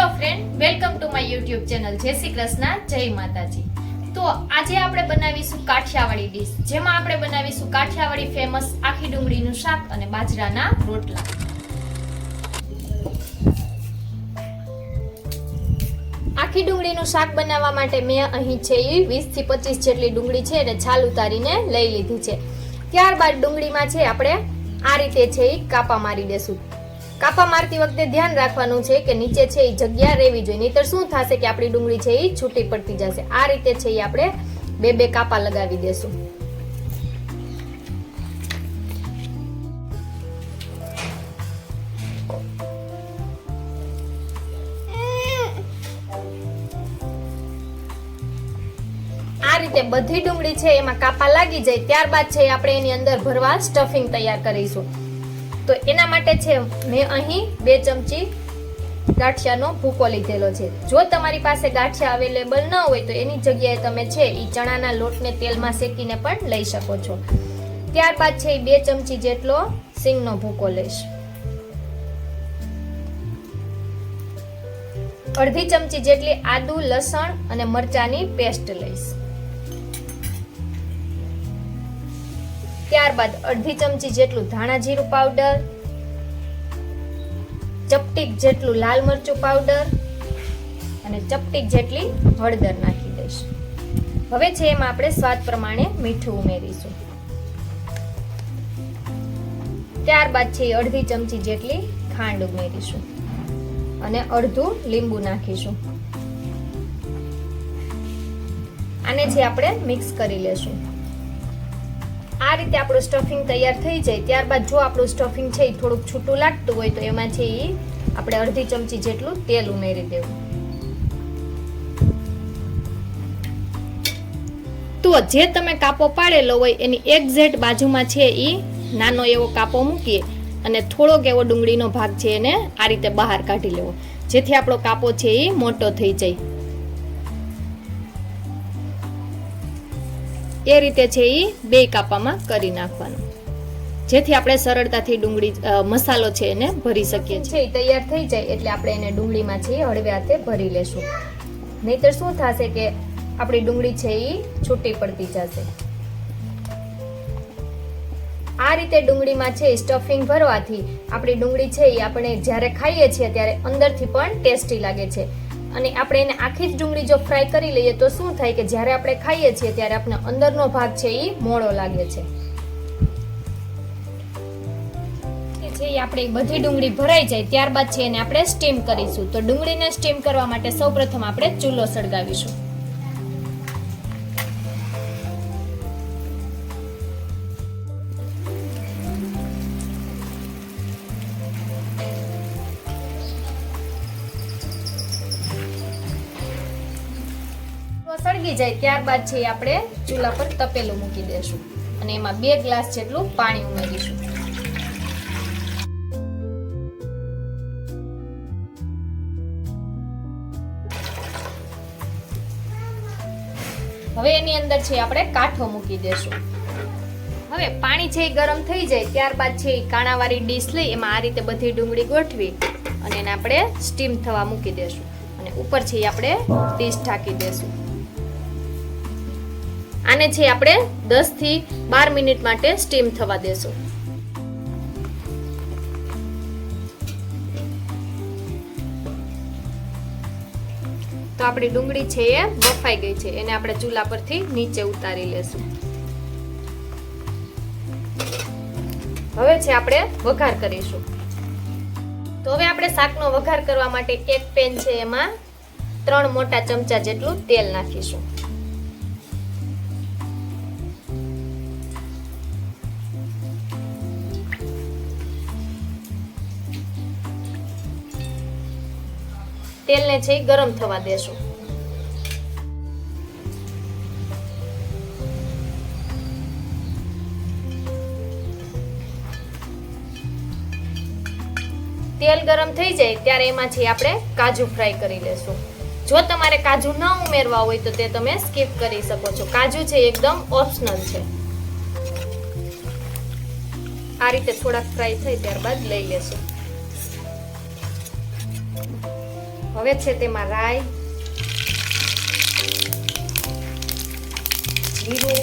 Hello friend, welcome to my YouTube channel. જય શ્રી કૃષ્ણ, જય માતાજી. તો આજે આપણે બનાવીશું કાઠિયાવાડી ડીશ, જેમાં આપણે બનાવીશું કાઠિયાવાડી ફેમસ આખી ડુંગળીનું શાક અને બાજરાના રોટલા. આખી ડુંગળીનું શાક બનાવવા માટે મેં અહીં છે 20 થી 25 જેટલી ડુંગળી છે અને છાલ ઉતારીને લઈ લીધી છે. ત્યારબાદ ડુંગળીમાં છે આપણે આ રીતે છે કાપા મારી દેશું. કાપા મારતી વખતે ધ્યાન રાખવાનું છે કે નીચે છે એ જગ્યા રહેવી જોઈએ, નહીતર શું થશે કે આપણી ડુંગળી છે એ છૂટી પડતી જશે. આ રીતે છે એ આપણે બે કાપા લગાવી દેશું. આ રીતે બધી ડુંગળી છે એમાં કાપા લાગી જાય ત્યારબાદ છે આપણે એની અંદર ભરવા સ્ટફિંગ તૈયાર કરીશું. તો એના માટે છે મેં અહીં 2 ચમચી ગાંઠિયાનો ભૂકો લીધેલો છે. જો તમારી પાસે ગાંઠિયા અવેલેબલ ન હોય તો એની જગ્યાએ તમે છે એ ચણાના લોટને તેલમાં શેકીને પણ લઈ શકો છો. ત્યારબાદ છે 2 ચમચી જેટલો સિંગનો ભૂકો લઈશ. અડધી ચમચી જેટલી આદુ, લસણ અને મરચાની પેસ્ટ લઈશ. ત્યારબાદ અડધી ચમચી જેટલું ધાણા જીરું પાવડર, ચપટીક જેટલું લાલ મરચું પાવડર અને ચપટીક જેટલી હળદર નાખી દઈશ. હવે છે એમાં આપણે સ્વાદ પ્રમાણે મીઠું ઉમેરીશું. ત્યારબાદ છે અડધી ચમચી જેટલી ખાંડ ઉમેરીશું અને અડધું લીંબુ નાખીશું. આને છે આપણે મિક્સ કરી લેશું. આ રીતે આપણું સ્ટફિંગ તૈયાર થઈ જાય ત્યારબાદ જો આપણું સ્ટફિંગ છે એ થોડુંક છૂટું લાગતું હોય તો એમાં છે એ આપણે અડધી ચમચી જેટલું તેલ ઉમેરી દેવું. તો જે તમે કાપો પાડેલો હોય એની એક્ઝેક્ટ બાજુમાં છે એ નાનો એવો કાપો મૂકીએ અને થોડોક એવો ડુંગળીનો ભાગ છે એને આ રીતે બહાર કાઢી લેવો, જેથી આપણો કાપો છે એ મોટો થઈ જાય. એ રીતે છે એ 2 કાપામાં કરી નાખવાનું, જેથી આપણે સરળતાથી ડુંગળી મસાલો છે એને ભરી શકીએ છીએ. તૈયાર થઈ જાય એટલે આપણે એને ડુંગળીમાં છે હળવે હાથે ભરી લેશું, નહીતર શું થશે કે આપણી ડુંગળી છે એ છૂટી પડતી જશે. આ રીતે ડુંગળીમાં છે સ્ટફિંગ ભરવાથી આપણી ડુંગળી છે એ આપણે જ્યારે ખાઈએ છીએ ત્યારે અંદરથી પણ ટેસ્ટી લાગે છે. અને આપણે એને આખી જ ડુંગળી જો ફ્રાય કરી લઈએ તો શું થાય કે જ્યારે આપણે ખાઈએ છીએ ત્યારે આપણે અંદરનો ભાગ છે એ મોળો લાગે છે. આપણે બધી ડુંગળી ભરાઈ જાય ત્યારબાદ છે એને આપણે સ્ટીમ કરીશું. તો ડુંગળીને સ્ટીમ કરવા માટે સૌપ્રથમ આપણે ચૂલો સળગાવીશું. સળગી જાય ત્યારબાદ છે આપણે ચૂલા પર તપેલું મૂકી દેશું અને એમાં 2 ગ્લાસ જેટલું પાણી ઉમેરીશું. હવે એની અંદર છે આપણે કાઠો મૂકી દેશું. હવે પાણી છે ગરમ થઈ જાય ત્યારબાદ છે કાણાવાળી ડીશ લઈ એમાં આ રીતે બધી ડુંગળી ગોઠવી અને એને આપણે સ્ટીમ થવા મૂકી દેશું અને ઉપર છે આપણે ડીશ ઢાંકી દેશું. આને છે આપણે 10 થી 12 મિનિટ માટે સ્ટીમ થવા દેશું. તો આપણી ડુંગળી છે એ બફાઈ ગઈ છે, એને આપણે ચૂલા પરથી નીચે ઉતારી લેશું. હવે છે આપણે વઘાર કરીશું. તો હવે આપણે શાકનો વઘાર કરવા માટે એક પેન છે એમાં 3 મોટા ચમચા જેટલું તેલ નાખીશું. તેલને છે ગરમ થવા દેશું. તેલ ગરમ થઈ જાય ત્યારે એમાં છે આપણે કાજુ ફ્રાય કરી લેશું. જો તમારે કાજુ ન ઉમેરવા હોય તો તે તમે સ્કીપ કરી શકો છો. કાજુ છે એકદમ ઓપ્શનલ છે. આ રીતે થોડાક ફ્રાય થાય ત્યારબાદ લઈ લેશું. હવે છે તેમાં રાઈ, જીરું,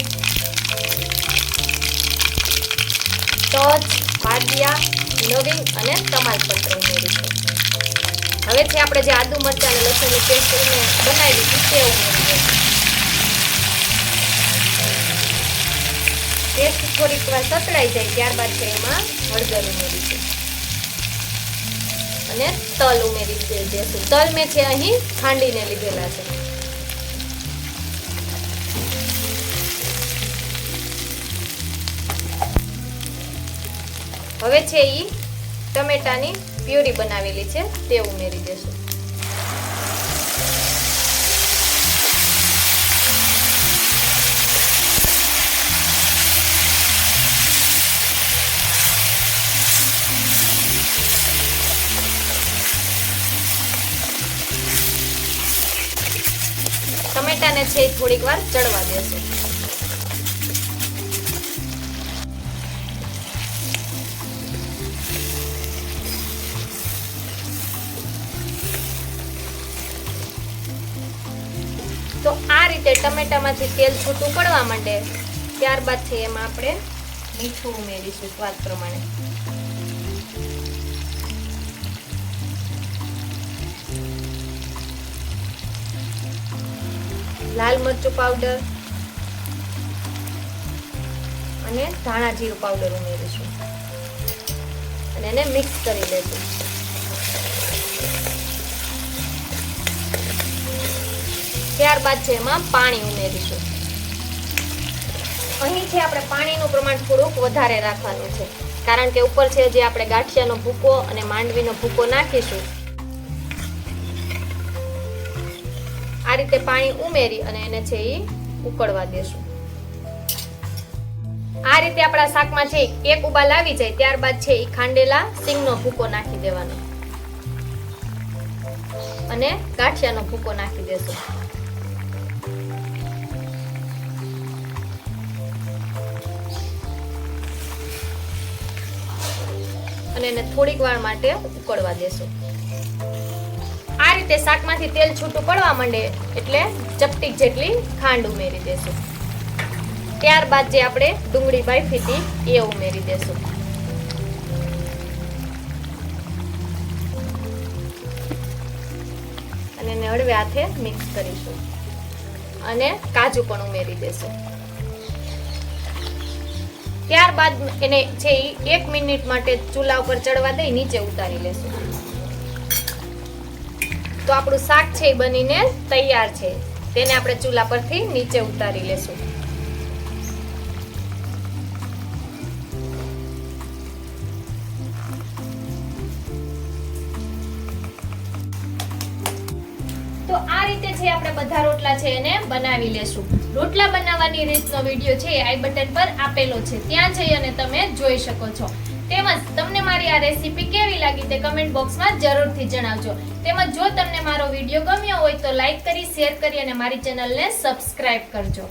તજ, બાદિયા, લવિંગ અને તમાલપત્ર ઉમેરીશું. હવે છે આપણે જે આદુ મરચાં અને લસણની પેસ્ટ બનાવી હતી તે ઉમેરી દઈશું. પેસ્ટ થોડીક વાર સતળાઈ જાય ત્યારબાદ છે એમાં હળદર ઉમેરીશું અને તલ ઉમેરી દઈશું. તલ મેં છે અહીં ખાંડીને લીધેલા છે. હવે છે ઈ ટમેટાની પ્યુરી બનાવેલી છે તે ઉમેરી દેશું. ટમેટાને છે થોડીક વાર ચડવા દેશું. તો આ રીતે ટમેટામાંથી તેલ છૂટું પડવા માંડે ત્યારબાદ છે એમાં આપણે મીઠું ઉમેરીશું સ્વાદ પ્રમાણે. લાલ મરચું પાવડર અને ધાણા જીરું પાવડર ઉમેરીશું અને એને મિક્સ કરી લેશું. ત્યારબાદ છે એમાં પાણી ઉમેરીશું. અહીં છે આપણે પાણીનું પ્રમાણ થોડુંક વધારે રાખવાનું છે કારણ કે ઉપર છે જે આપણે ગાંઠિયાનો ભૂકો અને માંડવીનો ભૂકો નાખીશું. આ રીતે પાણી ઉમેરી અને એને છે એ ઉકળવા દેશું. આ રીતે આપણા શાકમાં છે એક ઉબાલ આવી જાય ત્યારબાદ છે એ ખાંડેલા સિંગનો ભૂકો નાખી દેવાનો અને ગાંઠિયાનો ભૂકો નાખી દેશું. અને એને થોડીક વાર માટે ઉકળવા દેશું. આ રીતે શાકમાંથી તેલ છૂટું પડવા માંડે એટલે ચપટીક જેટલી ખાંડ ઉમેરી દેશું. ત્યારબાદ જે આપણે ડુંગળી બાફી હતી એ ઉમેરી દેશું. અને એને હળવે હાથે મિક્સ કરીશું અને કાજુ પણ ઉમેરી દેશું. ત્યારબાદ એને છે 1 મિનિટ માટે ચૂલા ઉપર ચડવા દઈ નીચે ઉતારી લેશું. તો આપણું શાક છે એ બનીને તૈયાર છે. તેને આપણે ચૂલા પરથી નીચે ઉતારી લેશું. તો આ રીતે છે આપણે બધા રોટલા છે એને બનાવી લેશું. રોટલા બનાવવાની રીતનો વિડીયો છે આઈ બટન પર આપેલો છે, ત્યાં જઈ અને તમે જોઈ શકો છો. તેમજ તમને મારી આ રેસીપી કેવી લાગી તે કમેન્ટ બોક્સમાં જરૂરથી જણાવજો. તેમજ જો તમને મારો વિડીયો ગમ્યો હોય તો લાઈક કરી, શેર કરી અને મારી ચેનલને સબસ્ક્રાઇબ કરજો.